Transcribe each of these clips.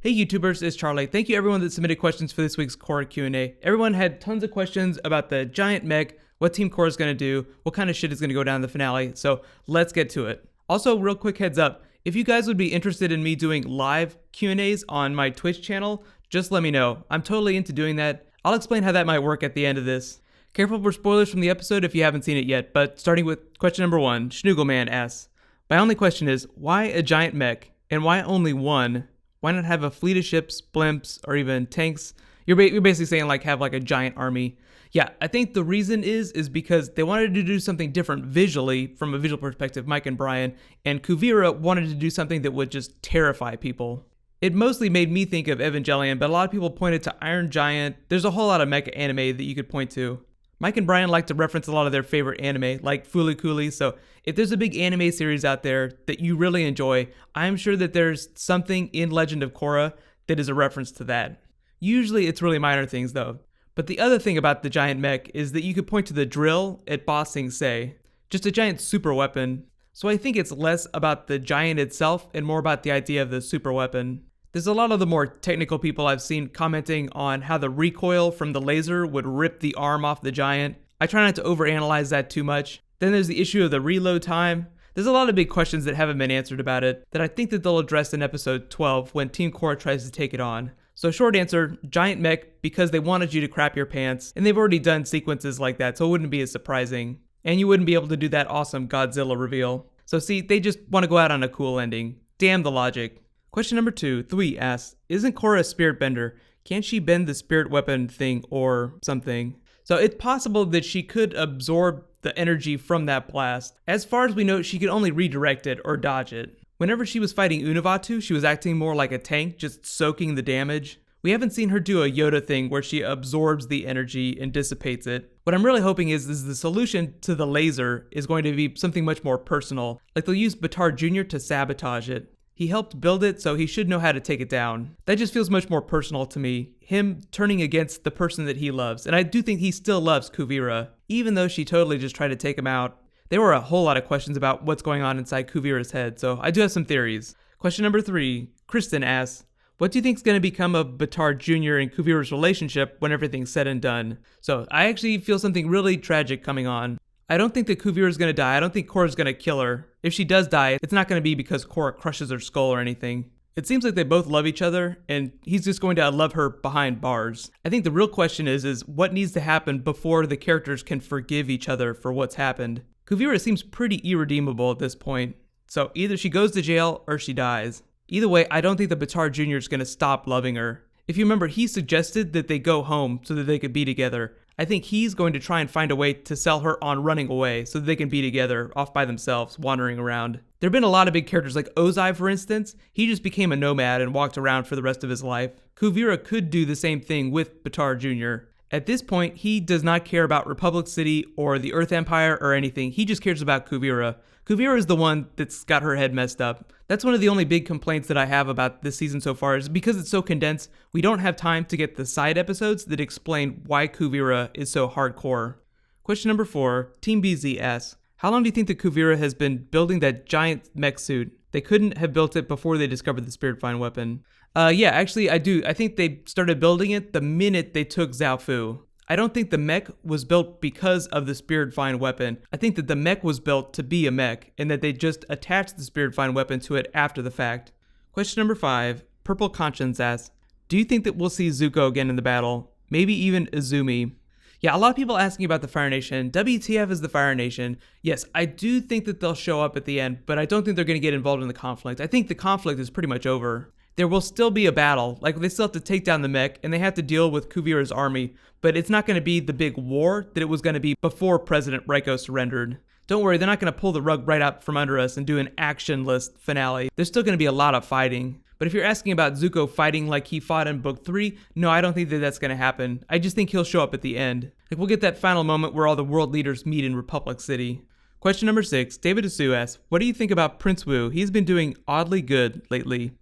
Hey YouTubers, it's Charlie. Thank you everyone that submitted questions for this week's Korra Q&A. Everyone had tons of questions about the giant mech, what Team Korra is going to do, what kind of shit is going to go down in the finale, so let's get to it. Also, real quick heads up, if you guys would be interested in me doing live Q&As on my Twitch channel, just let me know. I'm totally into doing that. I'll explain how that might work at the end of this. Careful for spoilers from the episode if you haven't seen it yet, but starting with question number 1, Schnugelman asks, my only question is, why a giant mech, and why only one? Why not have a fleet of ships, blimps, or even tanks? You're basically saying like have like a giant army. Yeah, I think the reason is because they wanted to do something different visually, from a visual perspective, Mike and Brian, and Kuvira wanted to do something that would just terrify people. It mostly made me think of Evangelion, but a lot of people pointed to Iron Giant. There's a whole lot of mecha anime that you could point to. Mike and Brian like to reference a lot of their favorite anime, like Fooly Cooly, so if there's a big anime series out there that you really enjoy, I'm sure that there's something in Legend of Korra that is a reference to that. Usually it's really minor things though. But the other thing about the giant mech is that you could point to the drill at Ba Sing Se, just a giant super weapon. So I think it's less about the giant itself and more about the idea of the super weapon. There's a lot of the more technical people I've seen commenting on how the recoil from the laser would rip the arm off the giant. I try not to overanalyze that too much. Then there's the issue of the reload time. There's a lot of big questions that haven't been answered about it that I think that they'll address in episode 12 when Team Korra tries to take it on. So short answer, giant mech because they wanted you to crap your pants, and they've already done sequences like that, so it wouldn't be as surprising. And you wouldn't be able to do that awesome Godzilla reveal. So see, they just want to go out on a cool ending. Damn the logic. Question number 2, Thui asks, isn't Korra a spirit bender? Can't she bend the spirit weapon thing or something? So it's possible that she could absorb the energy from that blast. As far as we know, she could only redirect it or dodge it. Whenever she was fighting Unavatu, she was acting more like a tank, just soaking the damage. We haven't seen her do a Yoda thing where she absorbs the energy and dissipates it. What I'm really hoping is the solution to the laser is going to be something much more personal, like they'll use Baatar Jr. to sabotage it. He helped build it, so he should know how to take it down. That just feels much more personal to me, him turning against the person that he loves. And I do think he still loves Kuvira, even though she totally just tried to take him out. There were a whole lot of questions about what's going on inside Kuvira's head, so I do have some theories. Question number 3, Kristen asks, what do you think is going to become of Baatar Jr. and Kuvira's relationship when everything's said and done? So I actually feel something really tragic coming on. I don't think that Kuvira is going to die. I don't think Korra's going to kill her. If she does die, it's not going to be because Korra crushes her skull or anything. It seems like they both love each other, and he's just going to love her behind bars. I think the real question is what needs to happen before the characters can forgive each other for what's happened. Kuvira seems pretty irredeemable at this point, so either she goes to jail or she dies. Either way, I don't think that Baatar Jr. is going to stop loving her. If you remember, he suggested that they go home so that they could be together. I think he's going to try and find a way to sell her on running away so that they can be together, off by themselves, wandering around. There have been a lot of big characters like Ozai, for instance. He just became a nomad and walked around for the rest of his life. Kuvira could do the same thing with Baatar Jr. At this point, he does not care about Republic City or the Earth Empire or anything. He just cares about Kuvira. Kuvira is the one that's got her head messed up. That's one of the only big complaints that I have about this season so far is because it's so condensed, we don't have time to get the side episodes that explain why Kuvira is so hardcore. Question number 4, Team BZ asks, how long do you think that Kuvira has been building that giant mech suit? They couldn't have built it before they discovered the Spirit Vine weapon. Yeah, actually I do. I think they started building it the minute they took Zaofu. I don't think the mech was built because of the Spirit Vine weapon. I think that the mech was built to be a mech, and that they just attached the Spirit Vine weapon to it after the fact. Question number 5, Purple Conscience asks, do you think that we'll see Zuko again in the battle? Maybe even Izumi? Yeah, a lot of people asking about the Fire Nation. WTF is the Fire Nation. Yes, I do think that they'll show up at the end, but I don't think they're going to get involved in the conflict. I think the conflict is pretty much over. There will still be a battle, like they still have to take down the mech, and they have to deal with Kuvira's army, but it's not going to be the big war that it was going to be before President Raiko surrendered. Don't worry, they're not going to pull the rug right out from under us and do an actionless finale. There's still going to be a lot of fighting. But if you're asking about Zuko fighting like he fought in Book 3, no, I don't think that that's going to happen. I just think he'll show up at the end. Like we'll get that final moment where all the world leaders meet in Republic City. Question number 6, David Asu asks, what do you think about Prince Wu? He's been doing oddly good lately.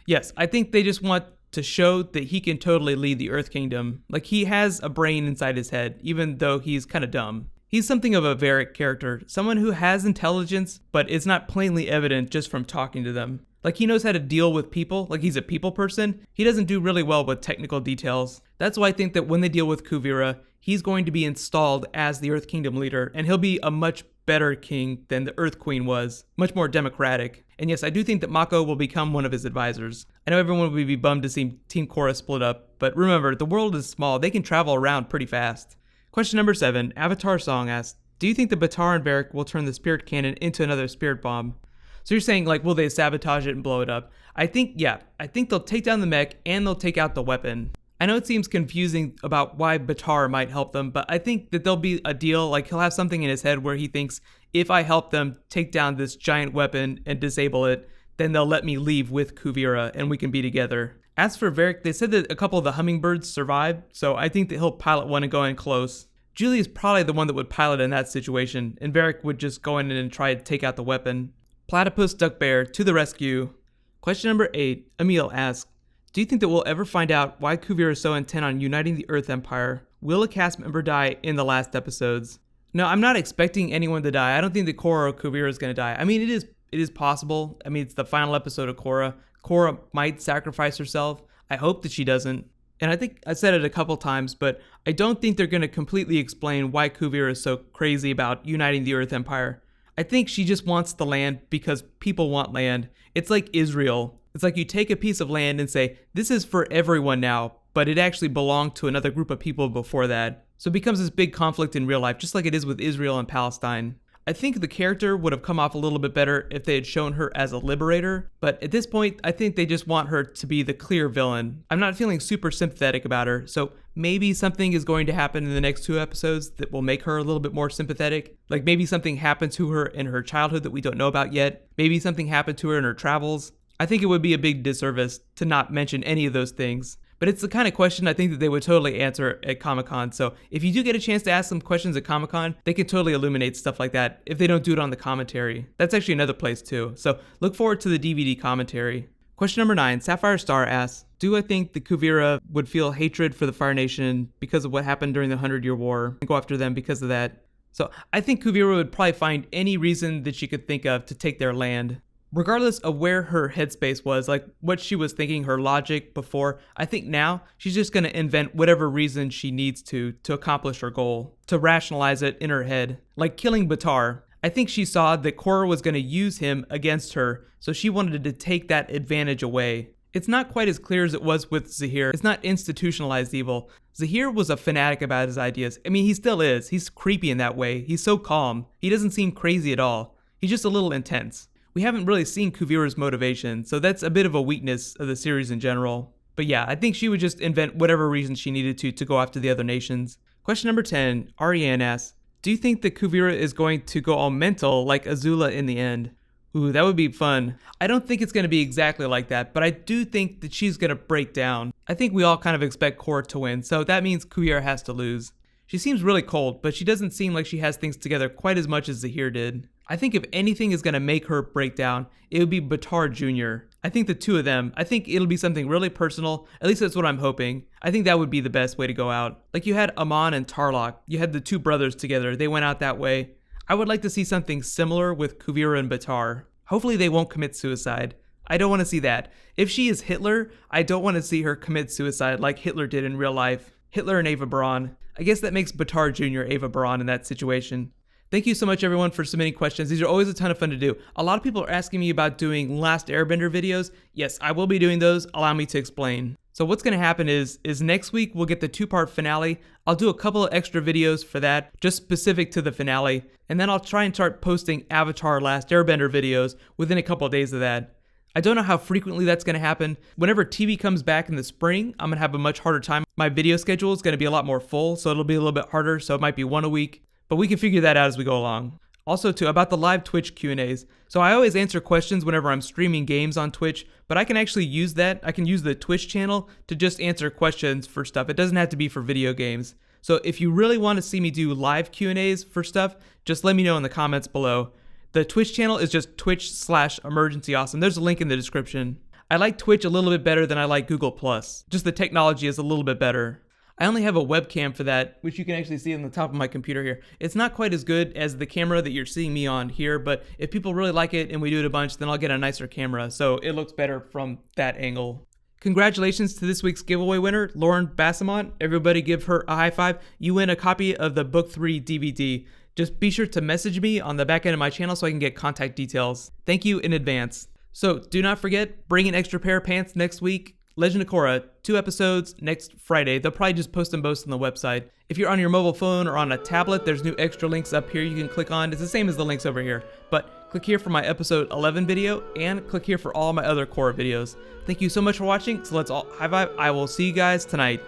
Yes, I think they just want to show that he can totally lead the Earth Kingdom. Like he has a brain inside his head, even though he's kind of dumb. He's something of a Varric character, someone who has intelligence, but it's not plainly evident just from talking to them. Like, he knows how to deal with people, like he's a people person. He doesn't do really well with technical details. That's why I think that when they deal with Kuvira, he's going to be installed as the Earth Kingdom leader, and he'll be a much better king than the Earth Queen was, much more democratic. And yes, I do think that Mako will become one of his advisors. I know everyone will be bummed to see Team Korra split up, but remember, the world is small. They can travel around pretty fast. Question number 7, Avatar Song asks, do you think the Baatar and Varrick will turn the spirit cannon into another spirit bomb? So you're saying, like, will they sabotage it and blow it up? I think they'll take down the mech and they'll take out the weapon. I know it seems confusing about why Baatar might help them, but I think that there'll be a deal, like he'll have something in his head where he thinks, if I help them take down this giant weapon and disable it, then they'll let me leave with Kuvira and we can be together. As for Varrick, they said that a couple of the hummingbirds survived, so I think that he'll pilot one and go in close. Julie is probably the one that would pilot in that situation, and Varrick would just go in and try to take out the weapon. Platypus Duck Bear to the rescue. Question number 8, Emil asks, do you think that we'll ever find out why Kuvira is so intent on uniting the Earth Empire? Will a cast member die in the last episodes? No, I'm not expecting anyone to die. I don't think that Korra or Kuvira is going to die. I mean, it is possible. I mean, it's the final episode of Korra. Korra might sacrifice herself. I hope that she doesn't. And I think I said it a couple times, but I don't think they're going to completely explain why Kuvira is so crazy about uniting the Earth Empire. I think she just wants the land because people want land. It's like Israel. It's like you take a piece of land and say, this is for everyone now, but it actually belonged to another group of people before that. So it becomes this big conflict in real life, just like it is with Israel and Palestine. I think the character would have come off a little bit better if they had shown her as a liberator, but at this point, I think they just want her to be the clear villain. I'm not feeling super sympathetic about her, so maybe something is going to happen in the next 2 episodes that will make her a little bit more sympathetic. Like maybe something happened to her in her childhood that we don't know about yet. Maybe something happened to her in her travels. I think it would be a big disservice to not mention any of those things. But it's the kind of question I think that they would totally answer at Comic-Con. So if you do get a chance to ask them questions at Comic-Con, they can totally illuminate stuff like that if they don't do it on the commentary. That's actually another place too. So look forward to the DVD commentary. Question number 9, Sapphire Star asks, do I think the Kuvira would feel hatred for the Fire Nation because of what happened during the 100-Year War and go after them because of that? So I think Kuvira would probably find any reason that she could think of to take their land. Regardless of where her headspace was, like what she was thinking, her logic before, I think now she's just going to invent whatever reason she needs to accomplish her goal, to rationalize it in her head. Like killing Baatar. I think she saw that Korra was going to use him against her, so she wanted to take that advantage away. It's not quite as clear as it was with Zahir. It's not institutionalized evil. Zahir was a fanatic about his ideas. I mean, he still is. He's creepy in that way. He's so calm. He doesn't seem crazy at all. He's just a little intense. We haven't really seen Kuvira's motivation, so that's a bit of a weakness of the series in general. But yeah, I think she would just invent whatever reason she needed to go after the other nations. Question number 10, Ariane asks, do you think that Kuvira is going to go all mental like Azula in the end? Ooh, that would be fun. I don't think it's going to be exactly like that, but I do think that she's going to break down. I think we all kind of expect Korra to win, so that means Kuvira has to lose. She seems really cold, but she doesn't seem like she has things together quite as much as Zahir did. I think if anything is going to make her break down, it would be Baatar Jr. I think the two of them, I think it'll be something really personal. At least that's what I'm hoping. I think that would be the best way to go out. Like you had Amon and Tarlok. You had the two brothers together. They went out that way. I would like to see something similar with Kuvira and Baatar. Hopefully they won't commit suicide. I don't want to see that. If she is Hitler, I don't want to see her commit suicide like Hitler did in real life. Hitler and Ava Braun. I guess that makes Baatar Jr. Ava Braun in that situation. Thank you so much, everyone, for submitting questions. These are always a ton of fun to do. A lot of people are asking me about doing Last Airbender videos. Yes, I will be doing those. Allow me to explain. So what's going to happen is next week we'll get the 2-part finale. I'll do a couple of extra videos for that, just specific to the finale. And then I'll try and start posting Avatar Last Airbender videos within a couple of days of that. I don't know how frequently that's going to happen. Whenever TV comes back in the spring, I'm going to have a much harder time. My video schedule is going to be a lot more full, so it'll be a little bit harder. So it might be 1 a week. But we can figure that out as we go along. Also too, about the live Twitch Q&As. So I always answer questions whenever I'm streaming games on Twitch, but I can actually use that. I can use the Twitch channel to just answer questions for stuff. It doesn't have to be for video games. So if you really want to see me do live Q&As for stuff, just let me know in the comments below. The Twitch channel is just twitch/emergencyawesome. There's a link in the description. I like Twitch a little bit better than I like Google+. Just the technology is a little bit better. I only have a webcam for that, which you can actually see on the top of my computer here. It's not quite as good as the camera that you're seeing me on here, but if people really like it and we do it a bunch, then I'll get a nicer camera, so it looks better from that angle. Congratulations to this week's giveaway winner, Lauren Bassamont. Everybody give her a high five. You win a copy of the Book 3 DVD. Just be sure to message me on the back end of my channel so I can get contact details. Thank you in advance. So do not forget, bring an extra pair of pants next week. Legend of Korra, 2 episodes next Friday. They'll probably just post them both on the website. If you're on your mobile phone or on a tablet, there's new extra links up here you can click on. It's the same as the links over here. But click here for my episode 11 video and click here for all my other Korra videos. Thank you so much for watching. So let's all high five. I will see you guys tonight.